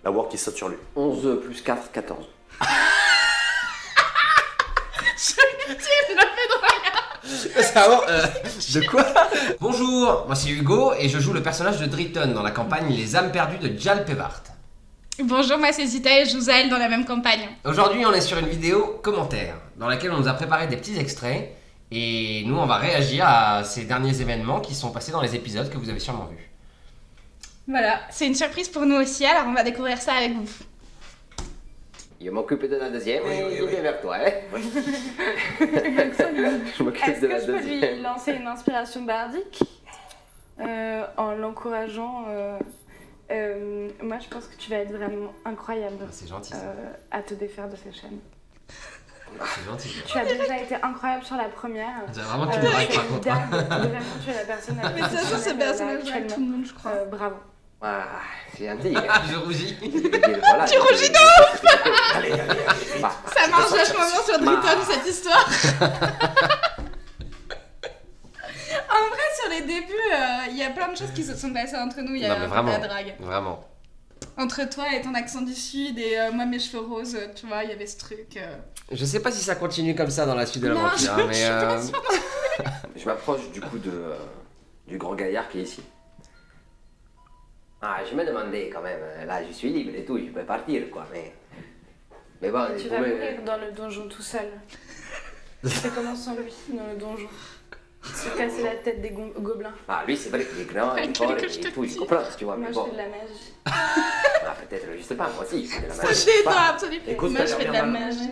La War qui saute sur lui. 11 plus 4, 14. Tu l'as fait dans la... C'est vraiment, de quoi? Bonjour, moi c'est Hugo et je joue le personnage de Driton dans la campagne Les âmes perdues de Djal Pevart. Bonjour, moi c'est Zita et je joue Zael dans la même campagne. Aujourd'hui on est sur une vidéo commentaire dans laquelle on nous a préparé des petits extraits et nous on va réagir à ces derniers événements qui sont passés dans les épisodes que vous avez sûrement vus. Voilà, c'est une surprise pour nous aussi, alors on va découvrir ça avec vous. Je m'occupe de la deuxième et Oui, il vient vers toi. Hein. Je m'occupe Est-ce de que la je peux lui deuxième. lancer une inspiration bardique en l'encourageant moi je pense que tu vas être vraiment incroyable C'est gentil ça. à te défaire de ces chaînes. C'est gentil. Tu as déjà été incroyable sur la première. On dirait vraiment que tu me dragues par contre. Dame, vraiment tu es la personne avec Mais de toute façon, ce personnage actuellement. drague tout le monde, je crois. Bravo. Ah, c'est gentil. Ah, je rougis. Voilà, Tu rougis de Allez, allez, allez. Bah, Ça marche vachement bien sur Driton cette histoire. En vrai, sur les débuts, il y a plein de choses qui se sont passées entre nous. Il y Non a mais un peu vraiment, de la drague. vraiment. Entre toi et ton accent du sud et moi mes cheveux roses, tu vois, il y avait ce truc. Je sais pas si ça continue comme ça dans la suite de Non, l'aventure, hein, je suis pas mais sûre. je m'approche du coup du grand gaillard qui est ici. Ah, je me demandais quand même, là je suis libre et tout, je peux partir quoi, mais bon, Tu vous vas me- mourir dans le donjon tout seul. C'est comment sans lui dans le donjon. Se casser la tête des gobelins. Ah, lui c'est vrai qu'il est grand, il est fort que et je te tout, dis. je comprends, tu vois, Moi mais je bon. fais de la magie. Ah, peut-être, je sais pas, moi aussi, je fais de la magie. C'est toi, Pas. absolument. Écoute, Moi je t'as fais de l'air la bien magie.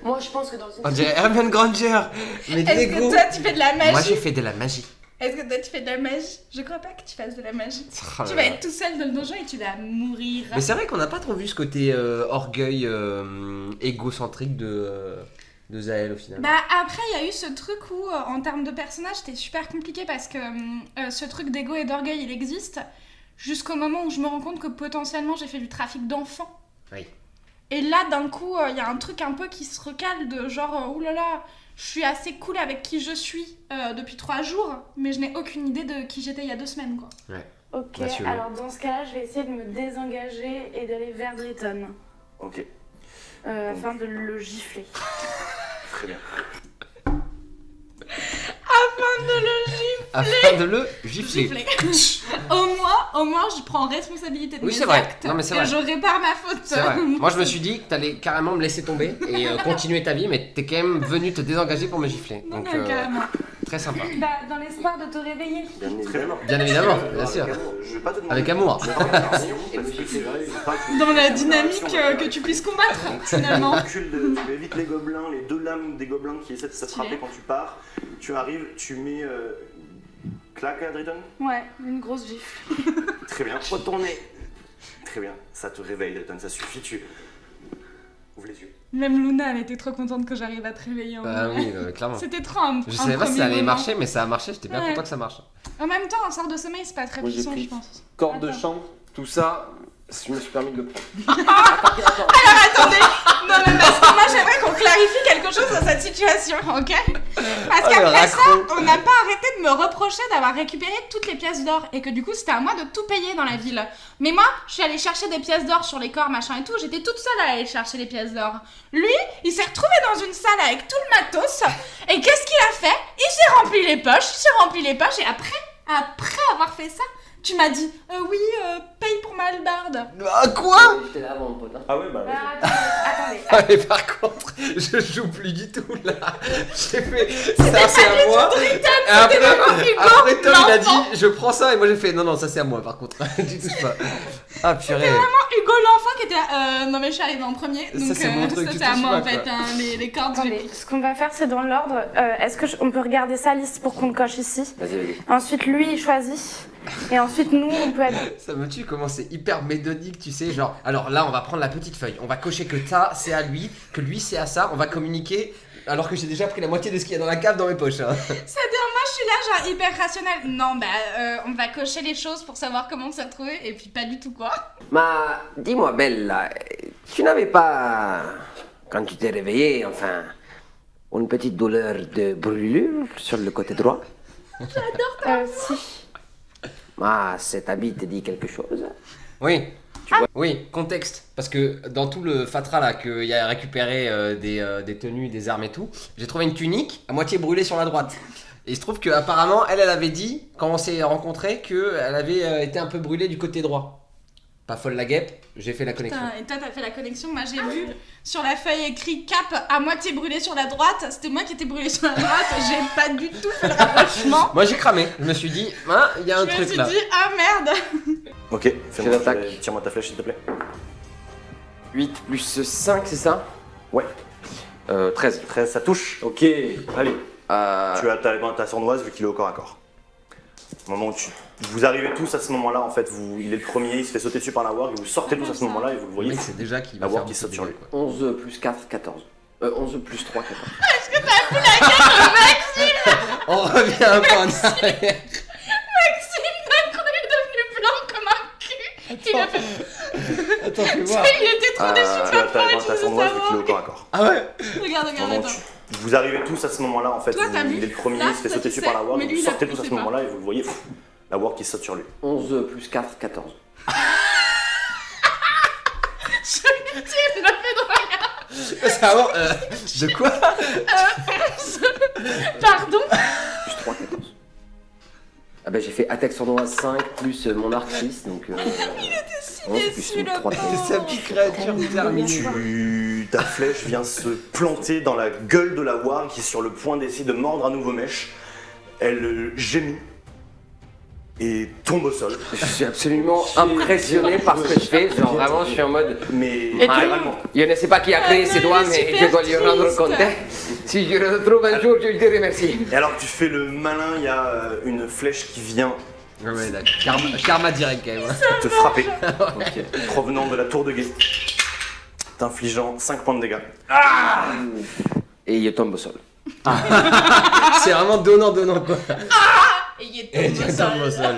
Moi je pense que dans une on dirait Hermione Granger. Mais Est-ce Lego. que toi tu fais de la magie? Moi j'ai fait de la magie. Est-ce que toi tu fais de la magie? Je crois pas que tu fasses de la magie. Oh Tu là vas là. être tout seul dans le donjon et tu vas mourir. Mais c'est vrai qu'on n'a pas trop vu ce côté orgueil égocentrique de Zael au final. Bah après il y a eu ce truc où en termes de personnage c'était super compliqué parce que ce truc d'ego et d'orgueil il existe jusqu'au moment où je me rends compte que potentiellement j'ai fait du trafic d'enfants. Oui. Et là d'un coup il y a un truc un peu qui se recale de genre oulala je suis assez cool avec qui je suis depuis 3 jours mais je n'ai aucune idée de qui j'étais il y a 2 semaines quoi. Ok, Rassurez-moi. alors dans ce cas-là, je vais essayer de me désengager et d'aller vers Driton Ok, afin de le gifler. très bien. Afin de le gifler. Gifler. au moins je prends responsabilité de Oui, mes c'est vrai. actes Non, mais c'est et vrai. je répare ma faute. C'est vrai. Moi je me suis dit que t'allais carrément me laisser tomber et continuer ta vie, mais t'es quand même venu te désengager pour me gifler. Non, Donc non, carrément. très sympa. Bah, dans l'espoir de te réveiller. Bien évidemment. Bien évidemment, bien sûr. Je vais pas te demander. Avec amour. Mais par contre, attention, parce que c'est vrai, il faut pas que- Dans la dynamique que tu puisses combattre Donc, finalement. tu évites les gobelins, les 2 lames des gobelins qui essaient de s'attraper quand tu pars. Tu arrives, tu mets claque à Driton. Ouais, une grosse gifle. Très bien. Retournez. Très bien. Ça te réveille, Driton, ça suffit. Tu ouvres les yeux. Même Luna elle était trop contente que j'arrive à te réveiller en Bah vrai. oui, clairement. C'était trop un Je savais pas si premier ça allait moment. marcher, mais ça a marché, j'étais bien Ouais. content que ça marche. En même temps, un sort de sommeil c'est pas très Moi, j'ai puissant pris je pense. Corde de Attends. chambre, tout ça, je me suis permis de le prendre. Attendez, non mais parce que moi j'aimerais qu'on clarifie quelque chose dans cette situation, ok? Parce Oh, le qu'après ça, raccro. on n'a pas arrêté de me reprocher d'avoir récupéré toutes les pièces d'or et que du coup c'était à moi de tout payer dans la ville. Mais moi, je suis allée chercher des pièces d'or sur les corps, machin et tout, j'étais toute seule à aller chercher les pièces d'or. Lui, il s'est retrouvé dans une salle avec tout le matos et qu'est-ce qu'il a fait? Il s'est rempli les poches et après avoir fait ça, tu m'as dit oui, paye pour ma hallebarde. Ah quoi? J'étais là avant mon pote. Hein. Ah ouais, bah. Bah, attendez. Ah, mais par contre, je joue plus du tout là. J'ai fait ça c'est à moi. Et après, après Tom il a l'enfant. dit je prends ça et moi j'ai fait non ça c'est à moi par contre. Du tout pas. Ah purée. Hugo l'enfant qui était là, non mais je suis arrivée en premier, Ça, donc c'est mon truc, ça tu c'est à touches moi pas, en fait, quoi. hein, les cordes je les Attendez, ce qu'on va faire, c'est dans l'ordre. Est-ce que on peut regarder sa liste pour qu'on le coche ici? Vas-y. Ensuite, lui, il choisit. Et ensuite, nous, on peut être. Ça me tue comment c'est hyper méthodique, tu sais, genre, alors là on va prendre la petite feuille, on va cocher que ça c'est à lui, que lui c'est à ça, on va communiquer, alors que j'ai déjà pris la moitié de ce qu'il y a dans la cave dans mes poches. Hein. C'est-à-dire moi je suis là genre hyper rationnelle, non bah on va cocher les choses pour savoir comment s'y retrouver et puis pas du tout quoi. Ma, dis-moi, Bella, tu n'avais pas, quand tu t'es réveillée, enfin, une petite douleur de brûlure sur le côté droit? Si. Ah, cet habit te dit quelque chose? Oui, Oui, contexte. Parce que dans tout le fatras là, qu'il y a récupéré des tenues, des armes et tout, j'ai trouvé une tunique à moitié brûlée sur la droite. Et il se trouve qu'apparemment, elle avait dit, quand on s'est rencontrés, qu'elle avait été un peu brûlée du côté droit. Pas folle la guêpe, j'ai fait la connexion. Putain, et toi, t'as fait la connexion. Moi, j'ai vu sur la feuille écrit cap à moitié brûlé sur la droite. C'était moi qui étais brûlée sur la droite. J'ai pas du tout fait le rapprochement. Moi j'ai cramé, je me suis dit, hein, il y a un Je me truc suis là. dit, ah merde. Ok, fais-moi l'attaque. tire-moi ta flèche s'il te plaît. 8 plus 5, c'est ça? Ouais, 13. 13, ça touche. Ok. Allez, Euh, tu as ta sournoise vu qu'il est au corps à corps. Au moment où vous arrivez tous à ce moment-là, en fait, il est le premier, il se fait sauter dessus par la warg, vous sortez tous à ce moment-là et vous le Le voyez. mec c'est déjà qu'il va La faire warg qui beaucoup saute de sur lui. dégâts, quoi. 11 plus 4, 14. 11 plus 3, 14. On revient un peu en arrière. Maxime, d'un coup, il est devenu blanc comme un cul. Il a fait. Attends, fais voir. Il était trop déçu Tu de as ma part et ta tu veux sournoise vu qu'il est au savoir. corps à corps. Ah ouais. Regarde, Au regarde, moment où attends. vous arrivez tous à ce moment-là, en fait, Toi, t'as vu il est le premier, Là, il se fait toi, sauter tu dessus sais, par la warg, mais lui, vous il a- sortez il tous à sait ce pas. moment-là et vous le voyez, la warg qui saute sur lui. 11 plus 4, 14. Il l'a fait dans la C'est vraiment. De quoi? Pardon. Plus 3, 14. Ah bah j'ai fait attaque sournoise 5 plus mon arc 6, donc... il était 11 déçu, plus le 3, pauvre. 14. Sa petite créature terminée. Ta flèche vient se planter dans la gueule de la warg qui est sur le point d'essayer de mordre à nouveau Mèche. Elle gémit et tombe au sol. Je suis absolument impressionné par ce que je fais, genre vraiment je suis en mode... Mais Et toi littéralement. Je ne sais pas qui a créé ces doigts, mais super je dois lui rendre triste. compte. Si je le retrouve un jour, je lui dirai merci. Et alors que tu fais le malin, il y a une flèche qui vient Ouais, d'accord. Karma direct quand même. te frapper, provenant de la tour de guet, t'infligeant 5 points de dégâts. Et il tombe au sol. C'est vraiment donnant quoi. Et il Et est tu tombé tombes au au sol. sol.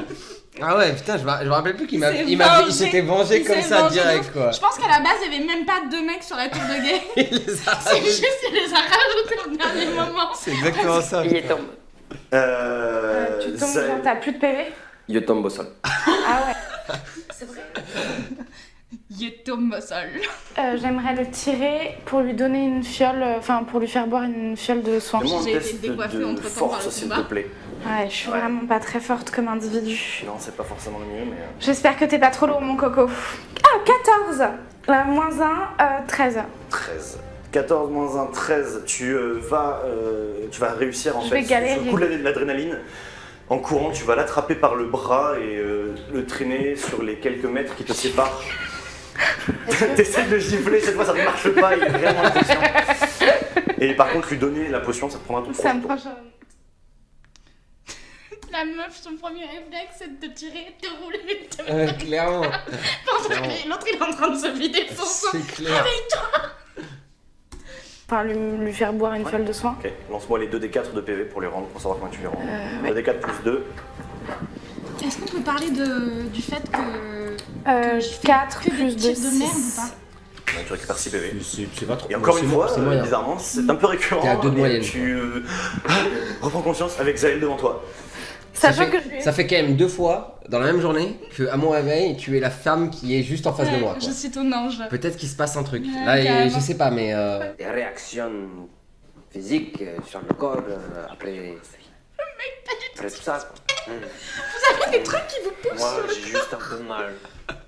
Ah ouais, putain, je me rappelle plus qu'il Il s'était vengé Il comme s'est ça vengé de direct ouf. quoi. Je pense qu'à la base, il n'y avait même pas 2 mecs sur la tour de guet. Il les a C'est juste qu'il les a rajoutés au dernier moment. C'est exactement ça. Il tombe. Tu tombes, genre, t'as plus de PV? Il tombe au sol. Ah ouais. C'est vrai. Il tombe au sol. J'aimerais le tirer pour lui donner une fiole, enfin pour lui faire boire une fiole de soin. Fais-moi un J'ai test été décoiffée de entre-temps par force le s'il te combat. plaît. Ouais, je suis vraiment pas très forte comme individu. Non, c'est pas forcément le mieux, mais... J'espère que t'es pas trop lourd, mon coco. Ah, 14 moins 1, 13. 13. 14 moins 1, 13. Tu vas réussir en Je fait. vais galérer. Sur le coup de l'adrénaline. En courant, tu vas l'attraper par le bras et le traîner sur les quelques mètres qui te séparent. T'essaies de le gifler, cette fois ça ne marche pas, il est vraiment inconscient. Et par contre, lui donner la potion, ça te prendra tout Ça me prend. La meuf, son premier réflexe, c'est de te tirer, de te rouler, de te... Clairement. Pendant clairement. que l'autre, il est en train de se vider son sang. C'est clair. Enfin, lui faire boire une fiole de soin. Ok, lance-moi les 2d4 de PV pour les rendre, pour savoir comment tu les rends. 2d4 plus 2. Est-ce qu'on peut parler du fait que... je fais 4 que des plus 2, tirs de merde ou pas? Tu récupères 6 PV. C'est pas trop. Et encore une fois, c'est moyen. bizarrement, c'est un peu récurrent. T'es à 2 de et moyenne, Tu reprends conscience avec Zaël devant toi. Sachant que Ça fait quand même 2 fois dans la même journée que à mon réveil, tu es la femme qui est juste en face de moi. Je Quoi. suis ton ange. Peut-être qu'il se passe un truc. Ouais, Là, carrément. je sais pas, mais. Des réactions physiques sur le corps après... Après tout ça, quoi. Vous avez des trucs qui vous poussent Moi, sur le... j'ai juste un peu mal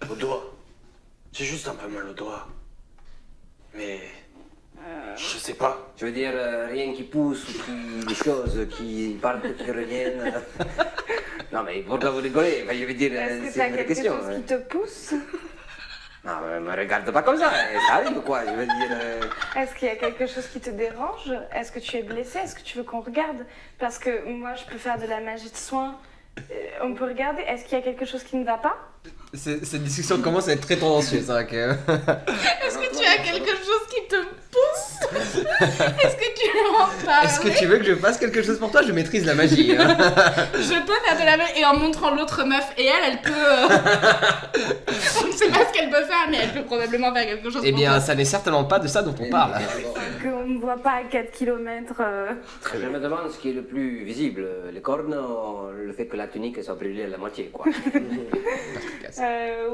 au doigt. J'ai juste un peu mal au doigt. Mais. Je sais pas. Je veux dire, rien qui pousse ou qui... des choses qui parlent de qui reviennent. Non mais pourquoi vous rigolez? Enfin, je veux dire, est-ce que c'est t'as une vraie quelque question. chose qui te pousse? Non, mais me regarde pas comme ça, ça arrive quoi, je veux dire... Est-ce qu'il y a quelque chose qui te dérange? Est-ce que tu es blessé? Est-ce que tu veux qu'on regarde? Parce que moi, je peux faire de la magie de soin. On peut regarder. Est-ce qu'il y a quelque chose qui ne va pas? Cette discussion commence à être très tendancieuse, hein, quand même. Est-ce que tu as quelque chose qui te pousse? Est-ce que tu veux en parler? Est-ce que tu veux que je fasse quelque chose pour toi? Je maîtrise la magie. Hein. Je peux faire de la magie et en montrant l'autre meuf et elle peut... On sait pas ce qu'elle peut faire, mais elle peut probablement faire quelque chose. Eh pour bien, toi. ça n'est certainement pas de ça dont on parle. Qu'on me voit pas à 4 km. Je me demande ce qui est le plus visible, les cornes ou le fait que la tunique soit brûlée à la moitié, quoi.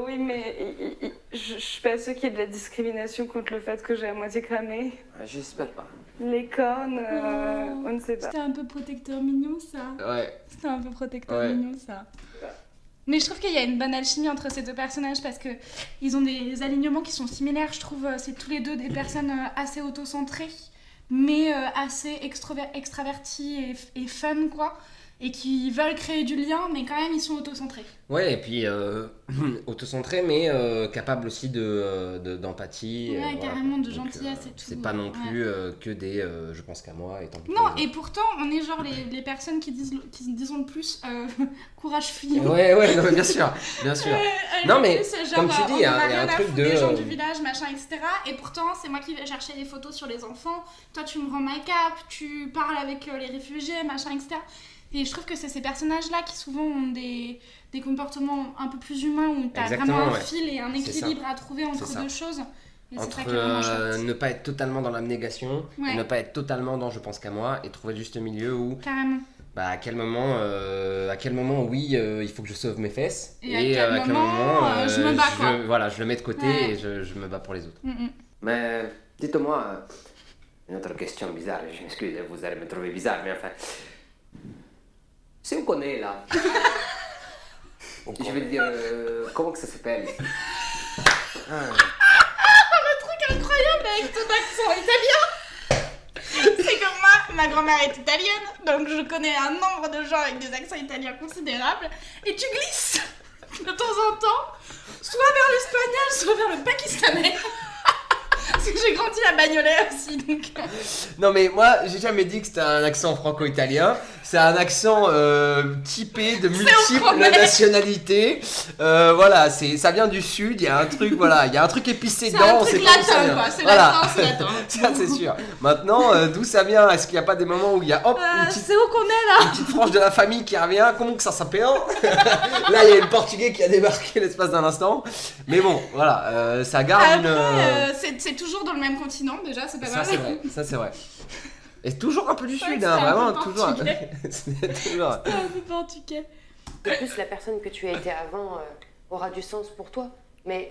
Oui, mais je suis pas sûre qu'il y ait de la discrimination contre le fait que j'ai à moitié cramé. J'espère pas. Les cornes, Oh, on ne sait pas. C'était un peu protecteur mignon, ça. Ouais. C'était un peu protecteur Ouais. mignon, ça. Mais je trouve qu'il y a une bonne alchimie entre ces deux personnages parce que ils ont des alignements qui sont similaires. Je trouve c'est tous les deux des personnes assez autocentrées, mais assez extraverties et fun, quoi. Et qui veulent créer du lien, mais quand même ils sont autocentrés. Ouais, et puis autocentré, mais capable aussi d'empathie. Ouais, carrément, de Donc, gentillesse et tout, C'est pas non ouais. plus que des je pense qu'à moi et tant pis. Non, pour les et pourtant on est genre les personnes qui disons le plus courage fillon. autres. Ouais, non, mais bien sûr, bien sûr. Non, mais comme tu dis, il y a un truc de. Des gens du village, machin, etc. Et pourtant, c'est moi qui vais chercher les photos sur les enfants. Toi, tu me rends make-up, tu parles avec les réfugiés, machin, etc. Et je trouve que c'est ces personnages-là qui souvent ont des comportements un peu plus humains où t'as Exactement, vraiment un ouais. fil et un C'est équilibre à trouver entre C'est ça. deux choses. Et c'est ça Entre qui est vraiment chouette. ne pas être totalement dans l'abnégation Ouais. et ne pas être totalement dans je pense qu'à moi et trouver le juste milieu où Carrément. bah à quel moment oui il faut que je sauve mes fesses Et à quel moment, je me bats, quoi. voilà, je le mets de côté Ouais. et je me bats pour les autres. Mais dites-moi, une autre question bizarre, je m'excuse, vous allez me trouver bizarre, mais enfin. Si on connaît là, je veux dire, comment que ça s'appelle? Le truc incroyable avec ton accent italien, c'est que moi, ma grand-mère est italienne, donc je connais un nombre de gens avec des accents italiens considérables, et tu glisses de temps en temps, soit vers l'espagnol, soit vers le pakistanais. Parce que j'ai grandi à Bagnolet aussi, donc... Non mais moi j'ai jamais dit que c'était un accent franco-italien, c'est un accent typé de multiples promet. nationalités. Voilà, ça vient du sud, il y a un truc il y a un truc épicé C'est dedans, un on sait truc pas d'où ça latin, vient. quoi, c'est Voilà. latin, c'est latin. Ça c'est sûr. Maintenant, d'où ça vient? Est-ce qu'il n'y a pas des moments où il y a une petite, C'est où qu'on est là? petite frange de la famille qui revient? Comment que ça s'appelle? Là, il y a le portugais qui a débarqué l'espace d'un instant. Mais bon, voilà, ça garde Après, c'est toujours dans le même continent, déjà, c'est pas Ça mal. c'est vrai, ça c'est vrai. Et toujours un peu du C'est vrai sud, que hein, c'est un vraiment, peu toujours. portugais. C'est toujours. C'est un peu portugais. De plus, la personne que tu as été avant aura du sens pour toi. Mais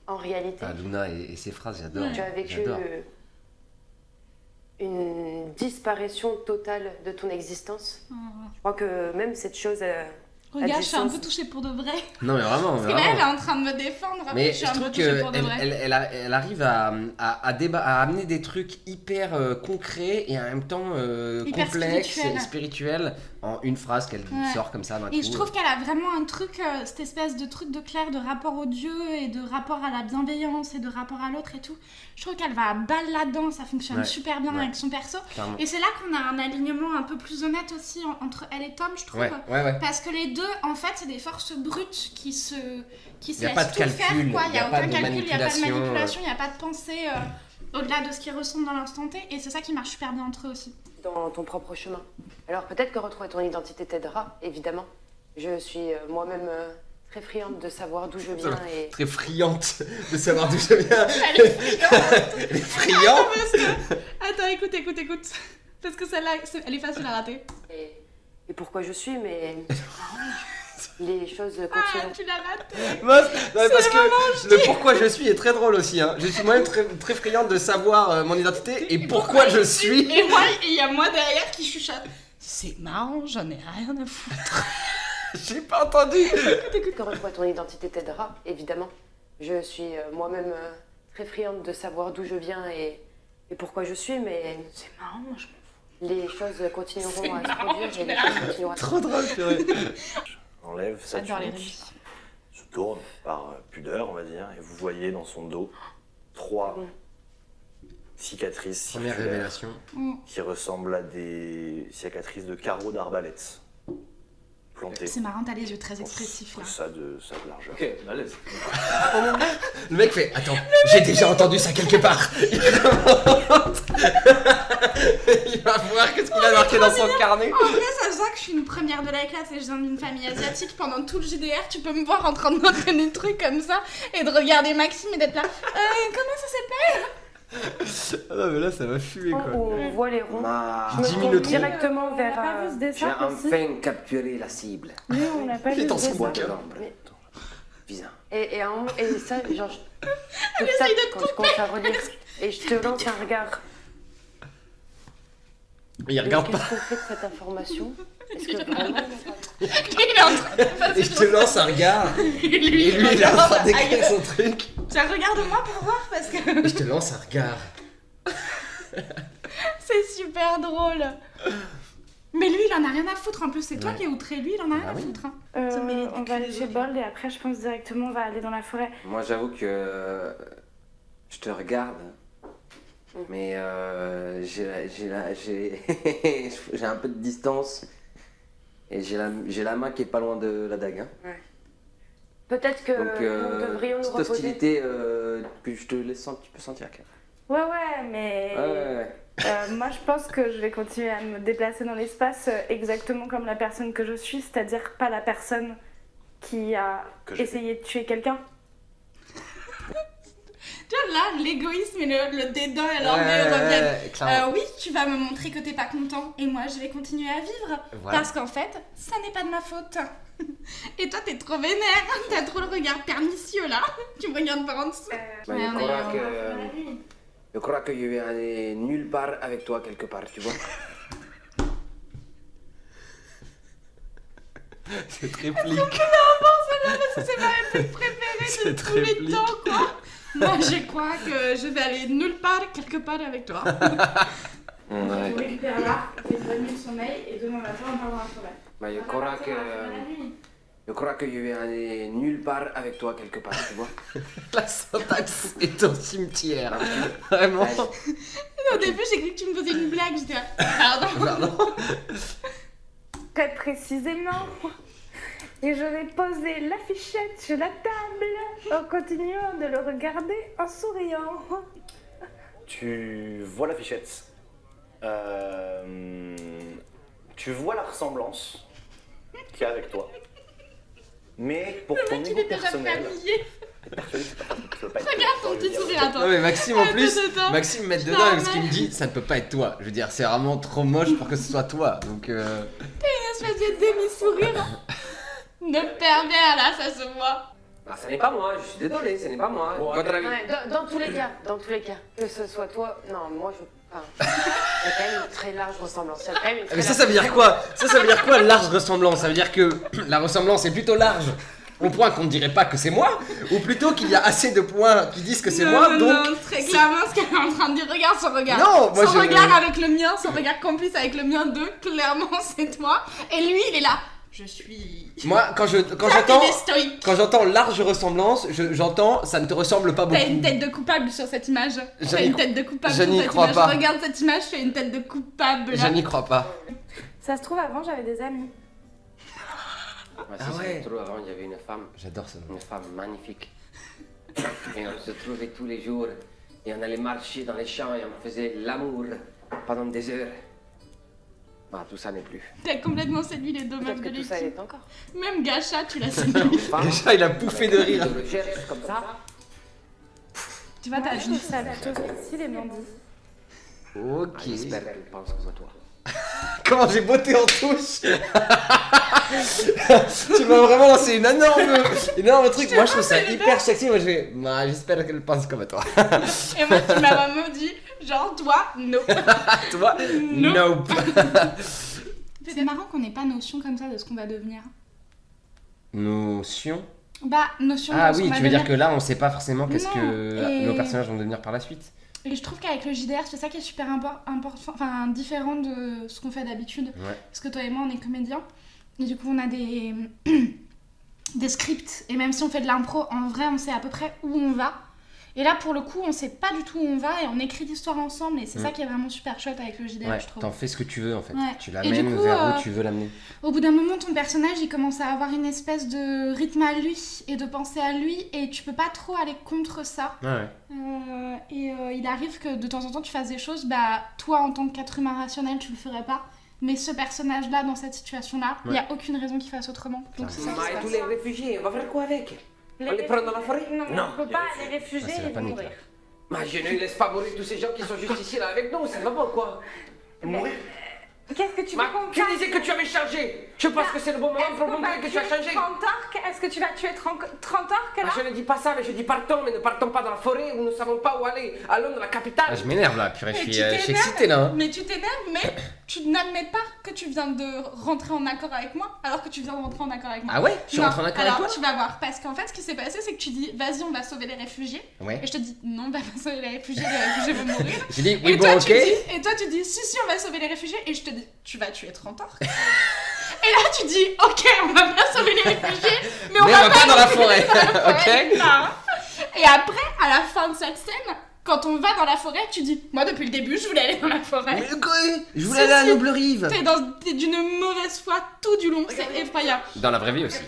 en réalité, Ah, Luna et ses phrases, j'adore. Ouais. tu as vécu J'adore. une disparition totale de ton existence. Je crois que même cette chose Regarde, du je suis un sens. peu touchée pour de vrai. Non, mais vraiment, Parce que là, elle est en train de me défendre. Mais je suis je un peu trouve touchée pour de vrai. qu'elle arrive à amener des trucs hyper concrets et en même temps Hyper complexes, spirituels. spirituels, en une phrase qu'elle Ouais. sort comme ça d'un coup. Et je trouve qu'elle a vraiment un truc, cette espèce de truc de clair de rapport au Dieu et de rapport à la bienveillance et de rapport à l'autre et tout. Je trouve qu'elle va à balle là-dedans, ça fonctionne Ouais, super bien ouais. avec son perso. Clairement. Et c'est là qu'on a un alignement un peu plus honnête aussi entre elle et Tom, je trouve. Ouais. Parce que les deux, en fait, c'est des forces brutes qui se Y a pas laissent de tout faire, calcul, quoi. Il y n'y a a pas aucun de calcul, il n'y a pas de manipulation, manipulation, il n'y a pas de pensée au-delà de ce qu'ils ressentent dans l'instant T. Et c'est ça qui marche super bien entre eux aussi. dans ton propre chemin. Alors peut-être que retrouver ton identité t'aidera, évidemment. Je suis moi-même très friande de savoir d'où je viens et Très friante de savoir d'où je viens. Elle est friande. Elle est friande. Parce que... Attends, écoute. Parce que celle-là, elle est facile à rater. et pourquoi je suis, mais les choses Ah, continuent. tu l'as raté. Moi, non, mais parce le que le pourquoi je suis est très drôle aussi. Hein. Je suis moi-même très friande de savoir mon identité et pourquoi je suis. Et moi, il y a moi derrière qui chuchote. C'est marrant, j'en ai rien à foutre. J'ai pas entendu. Que retrouver ton identité t'aidera, évidemment. Je suis moi-même très friande de savoir d'où je viens et pourquoi je suis, mais C'est marrant, je les choses continueront à se marrant, produire tu et les l'as. choses continueront à se Trop drôle, purée. Enlève sa J'adore les tunique, régies. se tourne par pudeur, on va dire, et vous voyez dans son dos 3 cicatrices Première circulaires révélation. qui ressemblent à des cicatrices de carreaux d'arbalète plantées. C'est marrant, t'as les yeux très expressifs là. Ça de largeur. Ok, malaise. Le mec fait attends, j'ai déjà entendu ça quelque part. Il remonte. Il va voir qu'est-ce qu'il a marqué dans son carnet. En vrai, ça se voit que que je suis une première de la classe et je viens d'une famille asiatique, pendant tout le JDR, tu peux me voir en train de noter des trucs comme ça et de regarder Maxime et d'être là. Comment ça s'appelle? Ah non, mais là, ça va fumer quoi. Où on voit les ronds. Ma... Je 10 me 000 tourne trous. directement On n'a vers... pas vu ce J'ai dessin aussi. enfin capturé la cible. Nous, on n'a pas Il est vu dans ce son dessin. Bois de bouquin. l'ombre. Viens. Et ça, genre, je te essaye tape de quand je commence à relire. Et je te lance un regard. Il regarde pas. Qu'est-ce qu'on fait de cette information? Est-ce que vraiment... Il est en train de passer Et je te lance un regard. Et Et lui, il est en train d'écrire son truc. Tiens, regarde-moi pour voir parce que Et je te lance un regard. c'est super drôle. Mais lui, il en a rien à foutre. En plus, c'est toi Ouais. qui es outré. Lui, il en a rien Ah à oui. foutre. Hein. On va aller chez Bold et après, je pense directement, on va aller dans la forêt. Moi, j'avoue que je te regarde, mais j'ai un peu de distance et j'ai la main qui est pas loin de la dague. Hein. Peut-être que Donc, nous devrions nous cette reposer. hostilité que je te laisse sentir, tu peux sentir. Claire. Ouais, mais Ouais. moi, je pense que je vais continuer à me déplacer dans l'espace exactement comme la personne que je suis, c'est-à-dire pas la personne qui a Que je- essayé de tuer quelqu'un. Tu vois, là, l'égoïsme et le dédain et l'orgueil reviennent. clairement. Oui, tu vas me montrer que t'es pas content et moi je vais continuer à vivre Voilà. parce qu'en fait, ça n'est pas de ma faute. Et toi, t'es trop vénère, t'as trop le regard pernicieux là. Tu me regardes par en dessous. Mais Ouais, on est- je crois que je vais aller nulle part avec toi quelque part, tu vois. Cette réplique. C'est ma réplique préférée de Cette tous les réplique. temps, quoi. Moi, je crois que je vais aller nulle part, quelque part avec toi. Ouais. On récupère là, on fait une bonne nuit de sommeil et demain matin, on part dans la forêt. Mais je crois que je vais aller nulle part avec toi quelque part, tu vois. La syntaxe est au cimetière. Vraiment. Au début, j'ai cru que tu me faisais une blague, j'étais là, pardon. Pardon. Très précisément. Et je vais poser l'affichette sur la table en continuant de le regarder en souriant. Tu vois la fichette. Tu vois la ressemblance qu'il y a avec toi. Mais pour ton Il niveau est déjà personnel, familier. t'es persuadé que ça peut pas être Regarde toi. ton petit sourire à toi. Non mais Maxime en plus, Attends. Maxime met dedans Non, parce qu'il mais- me dit ça ne peut pas être toi. Je veux dire c'est vraiment trop moche pour que ce soit toi. Donc Une espèce de demi-sourire. De pervers là, ça se voit. Ah, ce n'est pas moi, je suis désolé, ce n'est pas moi. Votre avis. Ouais, dans tous les cas, que ce soit toi, non, moi je. Enfin, il y a quand même une très large ressemblance. Il y a quand même une très mais ça large- ça veut dire quoi? Ça veut dire quoi large ressemblance? Ça veut dire que la ressemblance est plutôt large au point qu'on ne dirait pas que c'est moi, ou plutôt qu'il y a assez de points qui disent que c'est Non, moi, non, donc non, très clairement ce qu'elle est en train de dire. Regarde son regard. Non, moi, son je- regard avec le mien, son regard complice avec le mien, clairement c'est toi. Et lui, il est là. Je suis. moi quand Il j'entends est stoïque. quand j'entends large ressemblance, j'entends ça ne te ressemble pas beaucoup. T'as une tête de coupable sur cette image. Je T'as n'y une cro- tête de coupable je sur n'y cette crois image. pas. Regarde cette image, tu as une tête de coupable Je là. n'y crois pas. Ça se trouve, avant, j'avais des amis. Moi, Ah si ça ouais. se trouve, avant, il y avait une femme magnifique. Et on se trouvait tous les jours et on allait marcher dans les champs et on faisait l'amour pendant des heures. Ah, tout ça n'est plus. T'as complètement séduit les deux meufs Peut-être de que tout ça l'équipe. est encore. Même Gacha, tu l'as séduit. Déjà il a bouffé de rire. De recherche comme ça. Tu vois, t'as Je trouve ça plutôt sexy, les bandits. Ok. Ah, j'espère qu'elle pense comme toi. Comment j'ai botté en touche. Tu m'as vraiment lancé une énorme truc. Moi je trouve ça hyper sexy. Moi je vais. Bah, j'espère qu'elle pense comme toi. Et moi, tu m'as vraiment dit, genre, toi, no. Toi, nope. C'est marrant qu'on n'ait pas notion comme ça de ce qu'on va devenir. Notion. Bah, notion Ah de ce oui, qu'on tu va veux dire devenir. que là on sait pas forcément qu'est-ce Non, que et- nos personnages vont devenir par la suite. Et je trouve qu'avec le JDR, c'est ça qui est super enfin, différent de ce qu'on fait d'habitude. Ouais. Parce que toi et moi, on est comédiens. Et du coup, on a des, des scripts. Et même si on fait de l'impro, en vrai, on sait à peu près où on va. Et là, pour le coup, on sait pas du tout où on va et on écrit l'histoire ensemble. Et c'est ça qui est vraiment super chouette avec le JDR, Ouais, je trouve. t'en fais ce que tu veux en fait. Ouais. Tu Et l'amènes du coup, vers où tu veux l'amener. Au bout d'un moment, ton personnage, il commence à avoir une espèce de rythme à lui et de penser à lui. Et tu peux pas trop aller contre ça. Ouais. Il arrive que de temps en temps tu fasses des choses, bah toi en tant qu'être humain rationnel tu le ferais pas, Mais ce personnage-là, dans cette situation-là, il n'y a aucune raison qu'il fasse autrement. Donc c'est ça qui se Mais passe. tous les réfugiés, on va faire quoi avec? On les prend dans la forêt? Non, Non, on peut les pas, réfugiés. les réfugiés, c'est la ils vont panique, mourir. Mais je ne laisse pas mourir tous ces gens qui sont juste ici là avec nous, c'est pas bon quoi. Mourir. Qu'est-ce que tu veux qu'on Tu fasse? disais que tu avais changé. Je pense que c'est le bon moment Est-ce pour qu'on va montrer que tu as tuer changé. 30 orques? Est-ce que tu vas tuer 30 orques là? Je ne dis pas ça, mais je dis partons, mais ne partons pas dans la forêt où nous ne savons pas où aller. Allons dans la capitale. Ah, je m'énerve là, purée, je Mais suis tu je suis t'énerves. excité là. Hein. Mais tu t'énerves, mais tu n'admets pas que tu viens de rentrer en accord avec moi, alors que tu viens de rentrer en accord avec moi. Ah ouais? Je suis Non, rentré en accord alors avec toi? tu vas voir, parce qu'en fait ce qui s'est passé c'est que tu dis vas-y on va sauver les réfugiés, Ouais. et je te dis non on va pas sauver les réfugiés vont mourir. J'ai dit oui, Et bon, toi, ok. et toi tu dis si on va sauver les réfugiés, et je te dis tu vas tuer 30 orques. Et là tu dis ok on va bien sauver les réfugiés, mais on Mais va on va pas dans la forêt. forêt, Ok? non. Et après à la fin de cette scène, quand on va dans la forêt, tu dis moi depuis le début je voulais aller dans la forêt. Mais quoi? Je voulais Si, aller à si. Noble Rive. T'es d'une mauvaise foi tout du long, c'est effroyable. Dans la vraie vie aussi.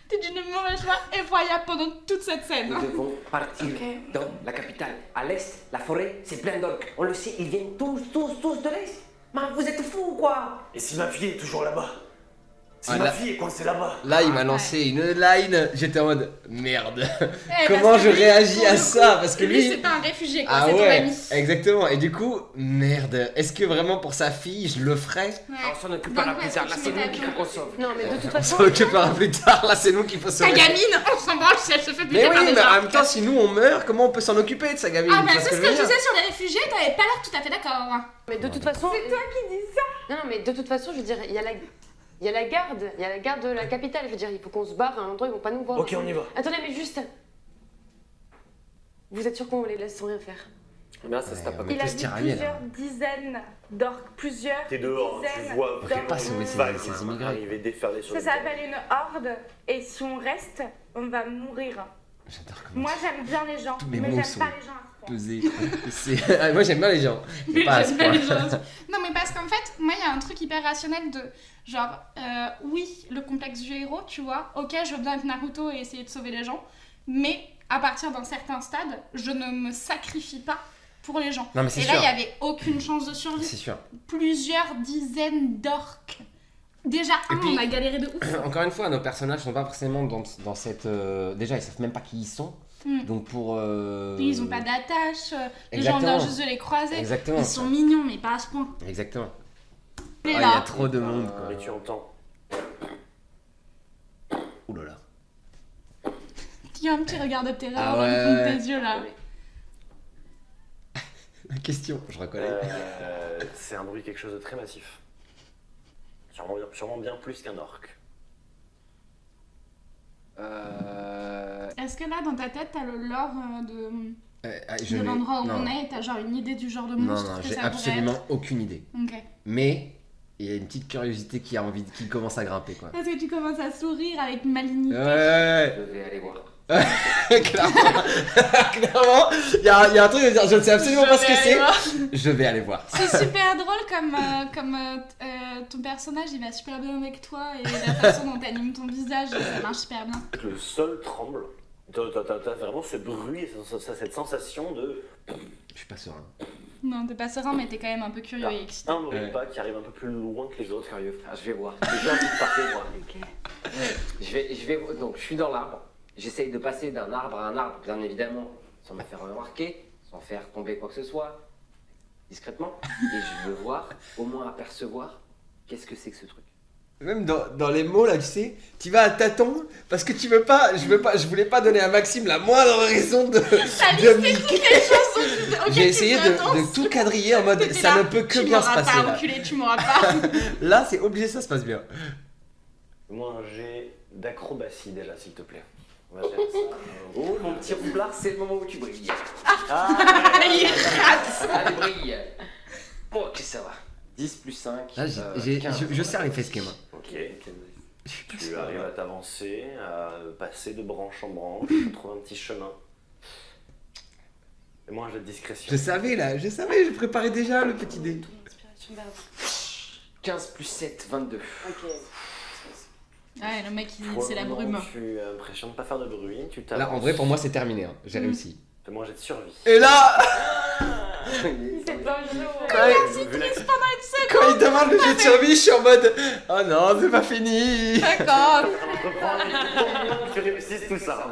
T'es d'une mauvaise foi effroyable pendant toute cette scène. Nous devons partir dans la capitale. À l'est, la forêt, c'est plein d'orques. On le sait, ils viennent tous de l'est. Mais vous êtes fous ou quoi? Et si ma fille est toujours là-bas? Si Ah, ma là- fille est coincée là-bas? Là, il m'a lancé une line. J'étais en mode merde. Eh, Comment parce que je lui, réagis pour à le ça? coup, Parce que lui, lui. c'est pas un réfugié quoi, Ah c'est ton ouais, ami. exactement. Et du coup, merde. Est-ce que vraiment pour sa fille, je le ferais? Ouais. On s'en occupera Donc, plus ouais, tard. Là, tu c'est mets ta nous qu'il faut qu'on sauve. Non, mais de toute On façon. s'en occupera plus tard. Là, c'est nous qu'il faut Ta sauver. gamine, on s'en branle si elle se fait buter Mais par oui, des mais en orques. même temps, si nous on meurt, comment on peut s'en occuper de sa gamine? Ah Tu bah vois c'est ce je que veux je dire disais sur les réfugiés, t'avais pas l'air tout à fait d'accord. Mais de toute façon. C'est toi qui dis ça. Non, non, mais de toute façon, je veux dire, il y a la garde. Il y a la garde de la capitale. Je veux dire, il faut qu'on se barre à un endroit, ils vont pas nous voir. Ok, on y va. Attendez, mais juste. Vous êtes sûr qu'on les laisse sans rien faire? Mais là, ça se tape pas. Mais Il a que vu se tirailler, là. plusieurs dizaines d'orques, plusieurs T'es dehors, tu dizaines vois peut vraiment pas sauver ces- vagues ces immigrés. arriver, déferler sur Ça le s'appelle une horde, et si on reste, on va mourir. J'adore comment Moi j'aime bien les gens, Tous mes mais mots j'aime sont pas les gens à ce point. peser. Ah, moi j'aime bien les gens. Mais Pas à ce j'aime bien point. les gens. Non mais parce qu'en fait, moi il y a un truc hyper rationnel de genre, oui, le complexe du héros, tu vois, ok, je veux bien être Naruto et essayer de sauver les gens, mais à partir d'un certain stade, je ne me sacrifie pas pour les gens. Non mais c'est Et sûr. là, il y avait aucune chance de survie. C'est sûr. Plusieurs dizaines d'orques. Déjà, Et puis- on a galéré de ouf. Encore une fois, nos personnages sont pas forcément dans cette. Déjà, ils savent même pas qui ils sont. Hmm. Donc pour. Ils ont pas d'attache, les gens Exactement. viennent juste de les croiser. Exactement. Ils sont mignons, mais pas à ce point. Exactement. Ah, Et il y a là, trop de monde quoi. Et tu entends. Ouh là là. il y a un petit regard de terreur Ah dans le fond de ouais. tes yeux là. La question, je reconnais. C'est un bruit quelque chose de très massif. Sûrement bien plus qu'un orque. Est-ce que là, dans ta tête, t'as le lore Je de n'ai- l'endroit où non. on est et t'as genre une idée du genre de Non, monstre non, que j'ai ça pourrait absolument être aucune idée. Ok. Mais il y a une petite curiosité qui a envie, qui commence à grimper quoi. Est-ce que tu commences à sourire avec malignité Ouais. Je vais aller voir. Clairement, clairement, il y a un truc de dire, je ne sais absolument pas ce que c'est. Je vais aller voir. C'est super drôle comme ton personnage il va super bien avec toi et la façon dont t'animes ton visage, ça marche super bien. Le sol tremble. T'as vraiment ce bruit, cette sensation de. Je suis pas serein. Non, t'es pas serein, mais t'es quand même un peu curieux et excité. Un bruit Ouais. pas qui arrive un peu plus loin que les autres. Sérieux. Ah, je vais voir. J'ai envie de partir, moi. Je vais. Donc, je suis dans l'arbre. J'essaye de passer d'un arbre à un arbre, bien évidemment, sans me faire remarquer, sans faire tomber quoi que ce soit, discrètement. Et je veux voir, au moins apercevoir, qu'est-ce que c'est que ce truc. Même dans les mots là, tu sais, tu vas à tâtons parce que tu veux pas, je voulais pas donner à Maxime la moindre raison de. T'as de listé toutes les choses auxquelles J'ai tu essayé t'attends. de tout quadriller en mode T'étais ça là, ne peut que tu bien se m'auras passer pas, là. enculé, tu m'auras pas. Là, c'est obligé, ça se passe bien. Moi, un jet d'acrobatie déjà, s'il te plaît. On va faire ça. Oh, mon petit roublard, c'est le moment où tu brilles. Il rate. Allez, brille. Ok, ça va. 10 plus 5. Là, je serre les fesses quand même. Ok. Tu arrives à t'avancer, à passer de branche en branche, trouver un petit chemin. Et moi, un jet de discrétion. Je savais là, je préparais déjà le petit dé. 15 plus 7, 22. Ok. Ouais, le mec, Pour c'est le la moment, brume. Tu as l'impression de ne pas faire de bruit, tu t'avances. Là, en vrai, pour moi, c'est terminé. Hein. J'ai réussi. Fais-moi un jet de survie. Et là, Il s'est Quand il demande le jet de survie, je suis en mode oh non, c'est pas fini. D'accord. Tu réussisses tout ça.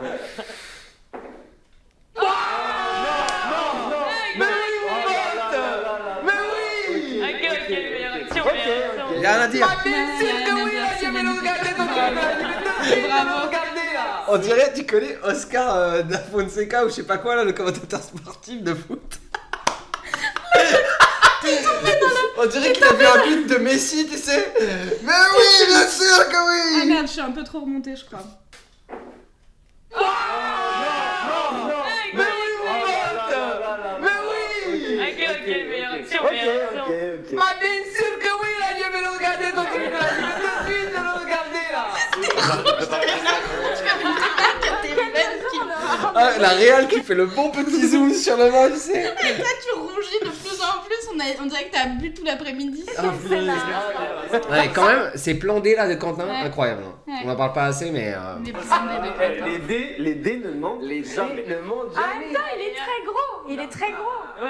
Il y a rien à dire. Bravo. On dirait, tu connais Oscar Da Fonseca ou je sais pas quoi là, le commentateur sportif de foot. On dirait qu'il a vu un but de Messi, tu sais. Mais oui, bien sûr que Ah oui. merde, je suis un peu trop remontée, je crois. Bien sûr que oui, là, je vais le regarder tout de suite, là. Je vais tout de suite le regarder, là. Ah, la réal qui fait le bon petit zoom sur le match, tu sais. Là, tu rougis de plus en plus, on dirait que t'as bu tout l'après-midi. Ouais, quand même, ces plans D là de Quentin, Ouais. incroyable. Hein. Ouais. On en parle pas assez, mais. Les blindés de Les dés ne mentent jamais. Ne monte Ah, jamais. attends, il est très gros. Il est très gros.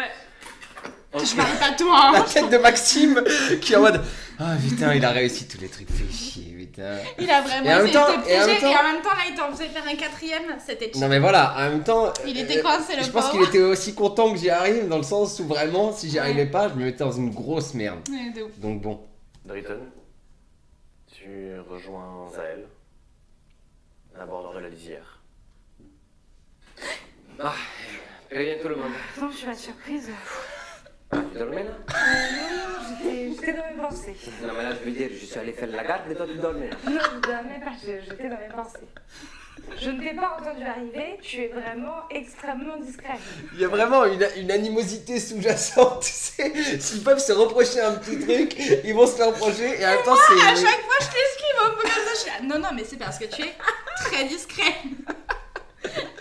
Je parle pas de toi, La hein. tête de Maxime qui est en mode ah putain, il a réussi tous les trucs, fait chier, putain. Il a vraiment Et en même essayé de temps- te et en piéger, même et temps- en même temps, là, il t'en faisait faire un quatrième, c'était cheap. Non mais voilà, en même temps. Il était coincé, le Je pense pauvre. qu'il était aussi content que j'y arrive, dans le sens où vraiment, si j'y arrivais pas, je me mettais dans une grosse merde. Ouais, de ouf. Donc bon. Drayton, tu rejoins Zael à bord de la lisière. Préviens tout le monde. Attends, je suis pas surprise. Tu dormais là? Non, j'étais dans mes pensées. Non, mais là, je veux dire, je suis allé faire la garde et toi, tu dormais là. Non, je dormais pas, j'étais dans mes pensées. Je ne t'ai pas entendu arriver, tu es vraiment extrêmement discret. Il y a vraiment une animosité sous-jacente, tu sais. S'ils peuvent se reprocher un petit truc, ils vont se le reprocher et en même temps c'est. À chaque fois, je t'esquive un peu comme ça, je suis là, non, non, mais c'est parce que tu es très discret.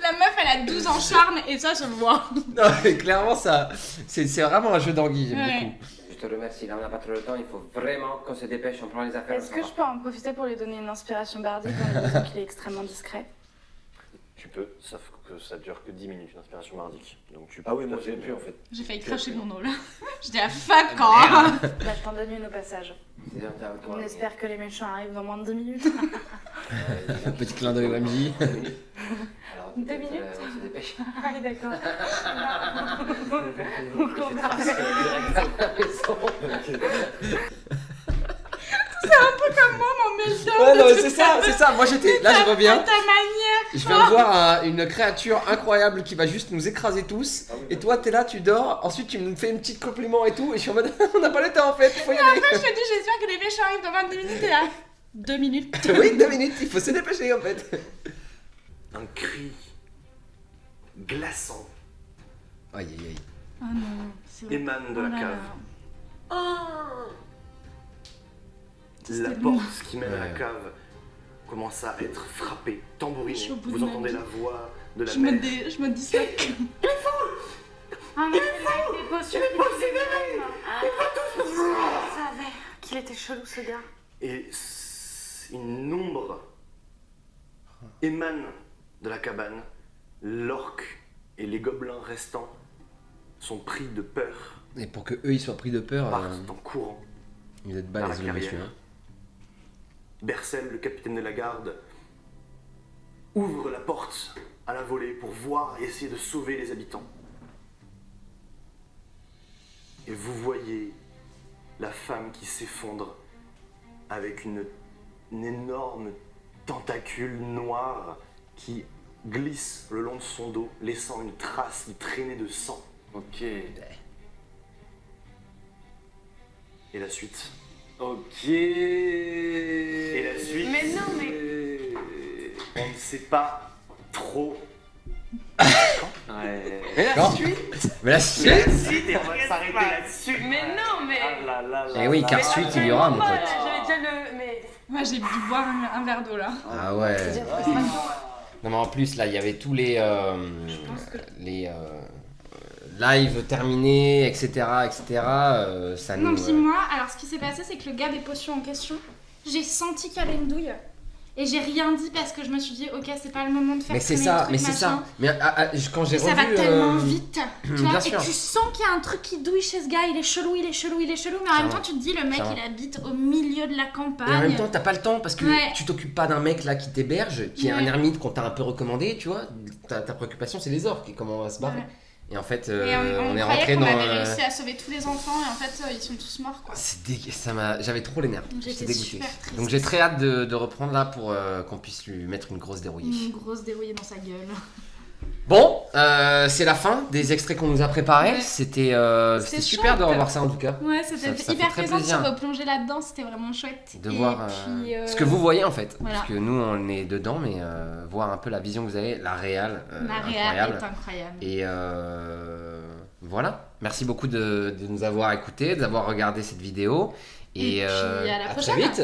La meuf, elle a 12 ans charme et ça, je le vois. Non, mais clairement, ça. C'est vraiment un jeu d'anguille, j'aime Ouais. beaucoup. Je te remercie, là, on n'a pas trop le temps, il faut vraiment qu'on se dépêche, on prend les affaires. Est-ce que je peux en profiter pour lui donner une inspiration bardique en lui disant qu'il est extrêmement discret? Tu peux, sauf que ça dure que 10 minutes, une inspiration mardique. Donc tu peux. Ah oui, moi j'ai pu en fait. J'ai failli cracher mon eau là. J'étais à fuck quand. Bah, je t'en donne une au passage. C'est dans ta On espère que les méchants arrivent dans moins de 10 minutes. Un petit clin d'œil au MJ. Alors, 2 minutes on se dépêche. Ah oui, d'accord. On court vers C'est un peu comme moi, mon meltdown. Ouais, de non, mais tout c'est ça, c'est ça. Moi j'étais. Là, je reviens. À ta manière. Je viens de voir une créature incroyable qui va juste nous écraser tous. Et toi, t'es là, tu dors. Ensuite, tu me fais une petite compliment et tout. Et je suis en mode, on n'a pas le temps en fait, faut y aller. Après, je te dis, j'espère que les méchants arrivent dans 22 minutes et là. 2 minutes. Oui, 2 minutes, il faut se dépêcher en fait. Un cri glaçant Aïe aïe aïe. Oh non, c'est vrai. émane de Oh la là cave. là. La C'était porte long. qui mène à la Ouais. cave commence à être frappée, Je tambourinée. suis au bout Vous de ma entendez vie. la voix de la Je mer. me disloque. Ah non, c'est des potions. Je savais qu'il était chelou ce gars. Et une ombre émane de la cabane. L'orque et les gobelins restants sont pris de peur, Et pour que eux ils soient pris de peur, partent en courant. vous êtes Dans la balèzes le carrière. monsieur. Hein. Bercel, le capitaine de la garde, ouvre la porte à la volée pour voir et essayer de sauver les habitants. Et vous voyez la femme qui s'effondre avec une énorme tentacule noire qui glisse le long de son dos, laissant une trace, une traînée de sang. Ok. Et la suite. Ok. Et la suite. Mais non, mais. On ne sait pas trop. Ouais. Non. Mais la suite. Et on va s'arrêter là-dessus. Mais non, mais. Ah là là là Eh oui, là. car suite il y aura mon pote. J'avais déjà le. Mais. Moi, j'ai dû boire un verre d'eau là. Ah ouais. Non mais en plus là il y avait tous les lives terminés, etc. Ça Non, nous. puis moi, alors ce qui s'est passé, c'est que le gars des potions en question, j'ai senti qu'il y avait une douille. Et j'ai rien dit parce que je me suis dit, ok, c'est pas le moment de faire Mais c'est traîner ça, le truc, mais c'est machin. ça. Mais quand j'ai Et revu. ça va tellement vite, tu vois, bien et sûr. tu sens qu'il y a un truc qui douille chez ce gars, il est chelou, mais en même Clairement. temps tu te dis, le mec Clairement. il habite au milieu de la campagne. Et en même temps, t'as pas le temps parce que Ouais. tu t'occupes pas d'un mec là qui t'héberge, qui est un Ouais. ermite qu'on t'a un peu recommandé, tu vois. Ta préoccupation, c'est les orques et comment on va se barrer. Ouais. Et en fait, Et on est croyait rentré qu'on dans. avait réussi à sauver tous les enfants et en fait ils sont tous morts quoi. J'avais trop les nerfs. J'étais J'étais dégoûté. super triste. Donc j'ai très hâte de reprendre là pour qu'on puisse lui mettre une grosse dérouillée. Une grosse dérouillée dans sa gueule. Bon, c'est la fin des extraits qu'on nous a préparés. Ouais. C'était C'était super de chouette. revoir ça en tout cas. Ouais, c'était Ça hyper fait très plaisant de se plaisir. replonger là-dedans, c'était vraiment chouette. De Et voir puis, ce que vous voyez en fait. voilà. Parce que nous on est dedans, mais voir un peu la vision que vous avez, la réal, la réal incroyable. est incroyable. Et voilà. Merci beaucoup de nous avoir écoutés, d'avoir regardé cette vidéo. Et puis, à la très prochaine. vite.